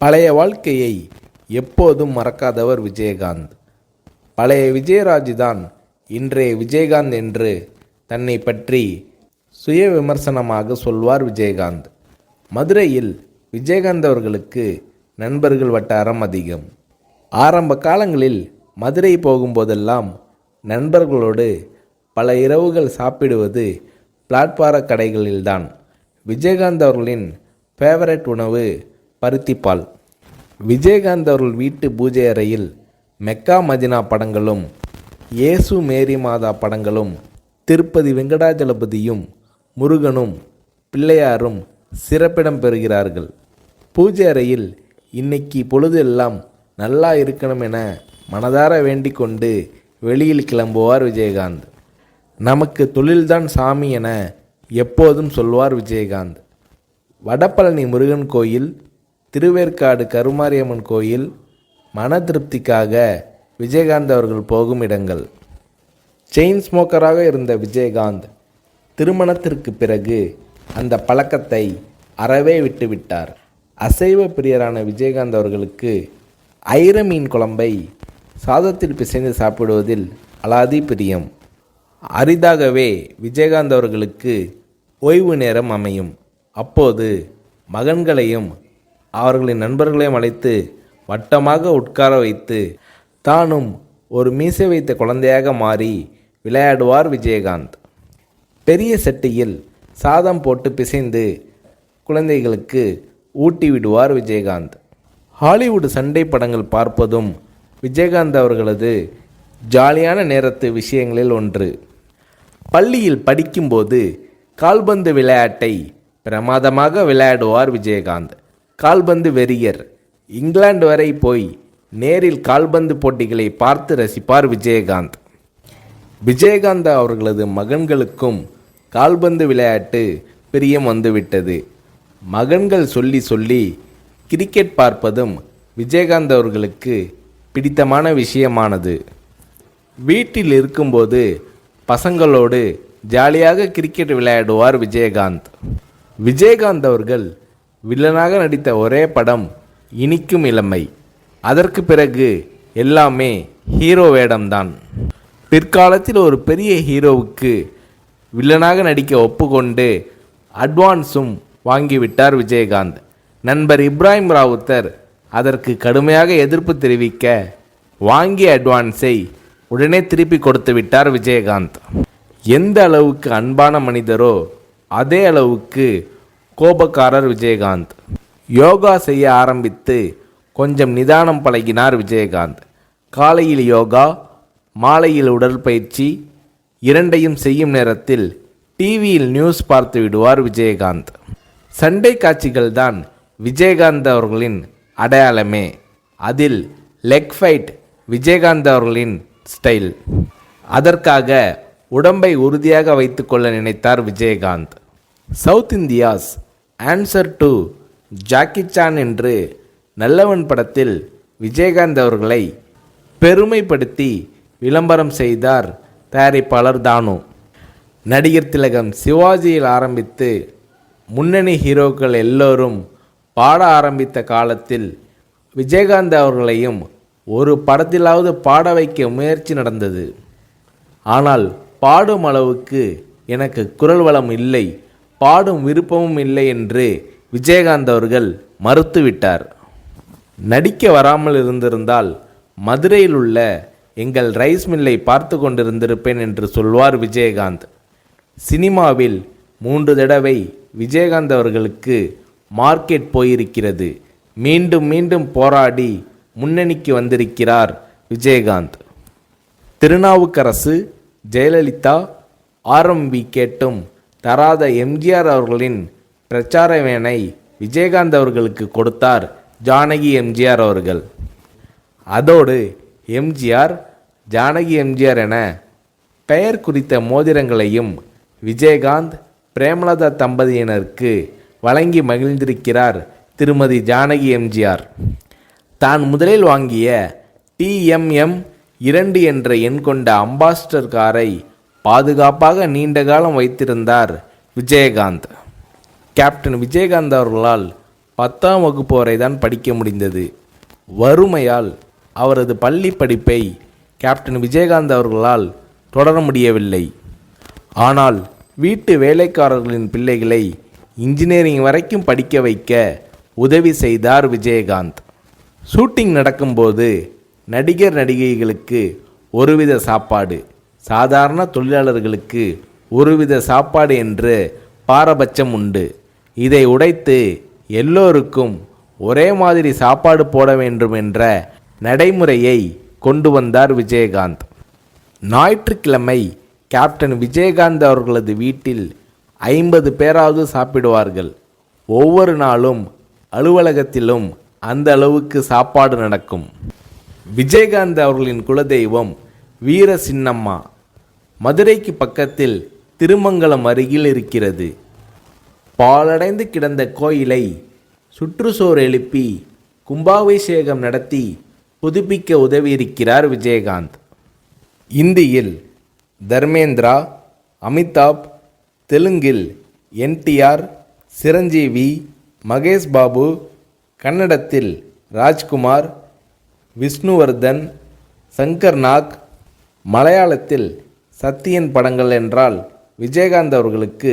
பழைய வாழ்க்கையை எப்போதும் மறக்காதவர் விஜயகாந்த். பழைய விஜயராஜ் தான் இன்றைய விஜயகாந்த் என்று தன்னை பற்றி சுய விமர்சனமாக சொல்வார் விஜயகாந்த். மதுரையில் விஜயகாந்த் அவர்களுக்கு நண்பர்கள் வட்டாரம் அதிகம். ஆரம்ப காலங்களில் மதுரை போகும்போதெல்லாம் நண்பர்களோடு பல இரவுகள் சாப்பிடுவது பிளாட்பார கடைகளில்தான். விஜயகாந்த் அவர்களின் ஃபேவரட் உணவு பருத்திப்பால். விஜயகாந்த் அவர்கள் வீட்டு பூஜை அறையில் மெக்கா மதினா படங்களும் இயேசு மேரி மாதா படங்களும் திருப்பதி வெங்கடாஜலபதியும் முருகனும் பிள்ளையாரும் சிறப்பிடம் பெறுகிறார்கள். பூஜை அறையில் இன்னைக்கு பொழுது எல்லாம் நல்லா இருக்கணும் என மனதார வேண்டிக் கொண்டு வெளியில் கிளம்புவார் விஜயகாந்த். நமக்கு தொழில்தான் சாமி என எப்போதும் சொல்வார் விஜயகாந்த். வடபழனி முருகன் கோயில், திருவேற்காடு கருமாரியம்மன் கோயில் மன திருப்திக்காக விஜயகாந்த் அவர்கள் போகும் இடங்கள். செயின் ஸ்மோக்கராக இருந்த விஜயகாந்த் திருமணத்திற்கு பிறகு அந்த பழக்கத்தை அறவே விட்டுவிட்டார். அசைவ பிரியரான விஜயகாந்த் அவர்களுக்கு ஐர மீன் குழம்பை சாதத்தில் பிசைந்து சாப்பிடுவதில் அலாதி பிரியம். அரிதாகவே விஜயகாந்த் அவர்களுக்கு ஓய்வு நேரம் அமையும். அப்போது மகன்களையும் அவர்களின் நண்பர்களையும் அழைத்து வட்டமாக உட்கார வைத்து தானும் ஒரு மீசை வைத்த குழந்தையாக மாறி விளையாடுவார் விஜயகாந்த். பெரிய சட்டியில் சாதம் போட்டு பிசைந்து குழந்தைகளுக்கு ஊட்டி விடுவார் விஜயகாந்த். ஹாலிவுட் சண்டை படங்கள் பார்ப்பதும் விஜயகாந்த் அவர்களது ஜாலியான நேரத்து விஷயங்களில் ஒன்று. பள்ளியில் படிக்கும்போது கால்பந்து விளையாட்டை பிரமாதமாக விளையாடுவார் விஜயகாந்த். கால்பந்து வெறியர். இங்கிலாந்து வரை போய் நேரில் கால்பந்து போட்டிகளை பார்த்து ரசிப்பார் விஜயகாந்த். விஜயகாந்த் அவர்களது மகன்களுக்கும் கால்பந்து விளையாட்டு பிரியம் வந்துவிட்டது. மகன்கள் சொல்லி சொல்லி கிரிக்கெட் பார்ப்பதும் விஜயகாந்த் அவர்களுக்கு பிடித்தமான விஷயமானது. வீட்டில் இருக்கும்போது பசங்களோடு ஜாலியாக கிரிக்கெட் விளையாடுவார் விஜயகாந்த். விஜயகாந்த் அவர்கள் வில்லனாக நடித்த ஒரே படம் இனிக்கும் இளமை. அதற்கு பிறகு எல்லாமே ஹீரோ வேடம்தான். பிற்காலத்தில் ஒரு பெரிய ஹீரோவுக்கு வில்லனாக நடிக்க ஒப்புக்கொண்டு அட்வான்ஸும் வாங்கிவிட்டார் விஜயகாந்த். நண்பர் இப்ராஹிம் ராவுத்தர் அதற்கு கடுமையாக எதிர்ப்பு தெரிவிக்க வாங்கிய அட்வான்ஸை உடனே திருப்பி கொடுத்து விட்டார் விஜயகாந்த். எந்த அளவுக்கு அன்பான மனிதரோ அதே அளவுக்கு கோபக்காரர் விஜயகாந்த். யோகா செய்ய ஆரம்பித்து கொஞ்சம் நிதானம் பழகினார் விஜயகாந்த். காலையில் யோகா, மாலையில் உடற்பயிற்சி இரண்டையும் செய்யும் நேரத்தில் டிவியில் நியூஸ் பார்த்து விடுவார் விஜயகாந்த். சண்டை காட்சிகள் தான் விஜயகாந்த் அவர்களின் அடையாளமே. அதில் லெக் ஃபைட் விஜயகாந்த் அவர்களின் ஸ்டைல். அதற்காக உடம்பை உறுதியாக வைத்துக்கொள்ள நினைத்தார் Vijayakanth. South India's answer to Jackie Chan என்று நல்லவன் படத்தில் விஜயகாந்த் அவர்களை பெருமைப்படுத்தி விளம்பரம் செய்தார் தயாரிப்பாளர் தானு. நடிகர் திலகம் சிவாஜியில் ஆரம்பித்து முன்னணி ஹீரோக்கள் எல்லோரும் பாட ஆரம்பித்த காலத்தில் விஜயகாந்த் அவர்களையும் ஒரு படத்திலாவது பாட வைக்க முயற்சி நடந்தது. ஆனால் பாடும் அளவுக்கு எனக்கு குரல் வளம் இல்லை, பாடும் விருப்பமும் இல்லை என்று விஜயகாந்த் அவர்கள் மறுத்துவிட்டார். நடிக்க வராமல் இருந்திருந்தால் மதுரையில் உள்ள எங்கள் ரைஸ் மில்லை பார்த்து கொண்டிருந்திருப்பேன் என்று சொல்வார் விஜயகாந்த். சினிமாவில் 3 தடவை விஜயகாந்த் அவர்களுக்கு மார்க்கெட் போயிருக்கிறது. மீண்டும் மீண்டும் போராடி முன்னணிக்கு வந்திருக்கிறார் விஜயகாந்த். திருநாவுக்கரசு, ஜெயலலிதா, ஆர்எம்பி கேட்டும் தராத எம்ஜிஆர் அவர்களின் பிரச்சார வேனை விஜயகாந்த் அவர்களுக்கு கொடுத்தார் ஜானகி எம்ஜிஆர் அவர்கள். அதோடு எம்ஜிஆர், ஜானகி எம்ஜிஆர் என பெயர் குறித்த மோதிரங்களையும் விஜயகாந்த், பிரேமலதா தம்பதியினருக்கு வழங்கி மகிழ்ந்திருக்கிறார் திருமதி ஜானகி எம்ஜிஆர். தான் முதலில் வாங்கிய TMM 2 என்ற எண் கொண்ட அம்பாஸ்டர் காரை பாதுகாப்பாக நீண்ட காலம் வைத்திருந்தார் விஜயகாந்த். கேப்டன் விஜயகாந்த் அவர்களால் 10ஆம் வகுப்பு வரை தான் படிக்க முடிந்தது. வறுமையால் அவரது பள்ளி படிப்பை கேப்டன் விஜயகாந்த் அவர்களால் தொடர முடியவில்லை. ஆனால் வீட்டு வேலைக்காரர்களின் பிள்ளைகளை இன்ஜினியரிங் வரைக்கும் படிக்க வைக்க உதவி செய்தார் விஜயகாந்த். ஷூட்டிங் நடக்கும்போது நடிகர் நடிகைகளுக்கு ஒருவித சாப்பாடு, சாதாரண தொழிலாளர்களுக்கு ஒருவித சாப்பாடு என்று பாரபட்சம் உண்டு. இதை உடைத்து எல்லோருக்கும் ஒரே மாதிரி சாப்பாடு போட வேண்டும் என்ற நடைமுறையை கொண்டு வந்தார் விஜயகாந்த். ஞாயிற்றுக்கிழமை கேப்டன் விஜயகாந்த் அவர்களது வீட்டில் 50 பேராவது சாப்பிடுவார்கள். ஒவ்வொரு நாளும் அலுவலகத்திலும் அந்த அளவுக்கு சாப்பாடு நடக்கும். விஜயகாந்த் அவர்களின் குலதெய்வம் வீர சின்னம்மா. மதுரைக்கு பக்கத்தில் திருமங்கலம் அருகில் இருக்கிறது. பாழடைந்து கிடந்த கோயிலை சுற்றுச்சூழல் எழுப்பி கும்பாபிஷேகம் நடத்தி புதுப்பிக்க உதவியிருக்கிறார் விஜயகாந்த். இந்தியில் தர்மேந்திரா, அமிதாப், தெலுங்கில் NTR, சிரஞ்சீவி, மகேஷ் பாபு, கன்னடத்தில் ராஜ்குமார், விஷ்ணுவர்தன், சங்கர் நாக், மலையாளத்தில் சத்யன் படங்கள் என்றால் விஜயகாந்த் அவர்களுக்கு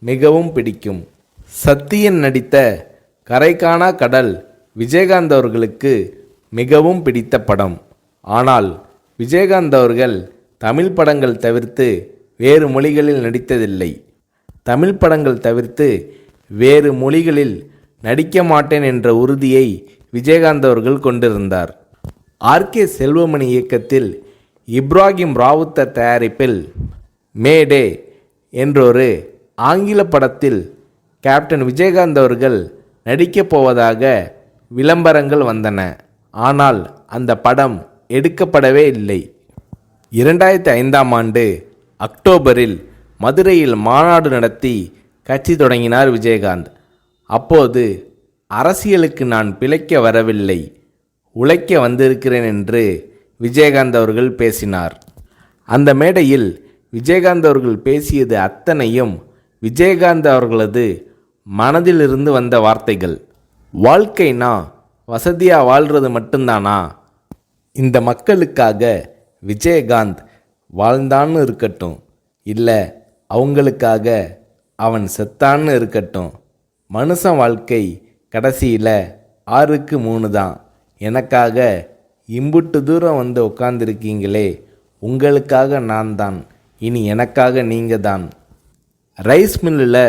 மிகவும் பிடிக்கும். சத்யன் நடித்த கரைகாணா கடல் விஜயகாந்த் அவர்களுக்கு மிகவும் பிடித்த படம். ஆனால் விஜயகாந்த் அவர்கள் தமிழ் படங்கள் தவிர்த்து வேறு மொழிகளில் நடித்ததில்லை. தமிழ் படங்கள் தவிர்த்து வேறு மொழிகளில் நடிக்க மாட்டேன் என்ற உறுதியை விஜயகாந்த் அவர்கள் கொண்டிருந்தார். RK செல்வமணி இயக்கத்தில் இப்ராஹிம் ராவுத்தர் தயாரிப்பில் மேடே என்றொரு ஆங்கில படத்தில் கேப்டன் விஜயகாந்த் அவர்கள் நடிக்கப் போவதாக விளம்பரங்கள் வந்தன. ஆனால் அந்த படம் எடுக்கப்படவே இல்லை. 2005ஆம் ஆண்டு அக்டோபரில் மதுரையில் மாநாடு நடத்தி கட்சி தொடங்கினார் விஜயகாந்த். அப்போது அரசியலுக்கு நான் பிழைக்க வரவில்லை, உழைக்க வந்திருக்கிறேன் என்று விஜயகாந்த் அவர்கள் பேசினார். அந்த மேடையில் விஜயகாந்த் அவர்கள் பேசியது அத்தனையும் விஜயகாந்த் அவர்களது மனதிலிருந்து வந்த வார்த்தைகள். வாழ்க்கைனா வசதியாக வாழ்கிறது மட்டும்தானா? இந்த மக்களுக்காக விஜயகாந்த் வாழ்ந்தான்னு இருக்கட்டும், இல்லை அவங்களுக்காக அவன் செத்தான்னு இருக்கட்டும், மனுஷன் வாழ்க்கை கடைசியில் 6க்கு 3 தான். எனக்காக இம்புட்டு தூரம் வந்து உட்காந்துருக்கீங்களே, உங்களுக்காக நான் தான், இனி எனக்காக நீங்கள் தான். ரைஸ் மில்லில்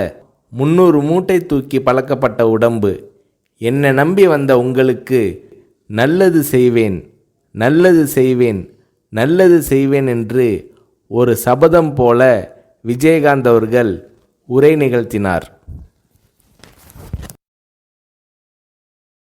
300 மூட்டை தூக்கி பழக்கப்பட்ட உடம்பு, என்னை நம்பி வந்த உங்களுக்கு நல்லது செய்வேன், நல்லது செய்வேன், நல்லது செய்வேன் என்று ஒரு சபதம் போல விஜயகாந்த் அவர்கள் உரை நிகழ்த்தினார்.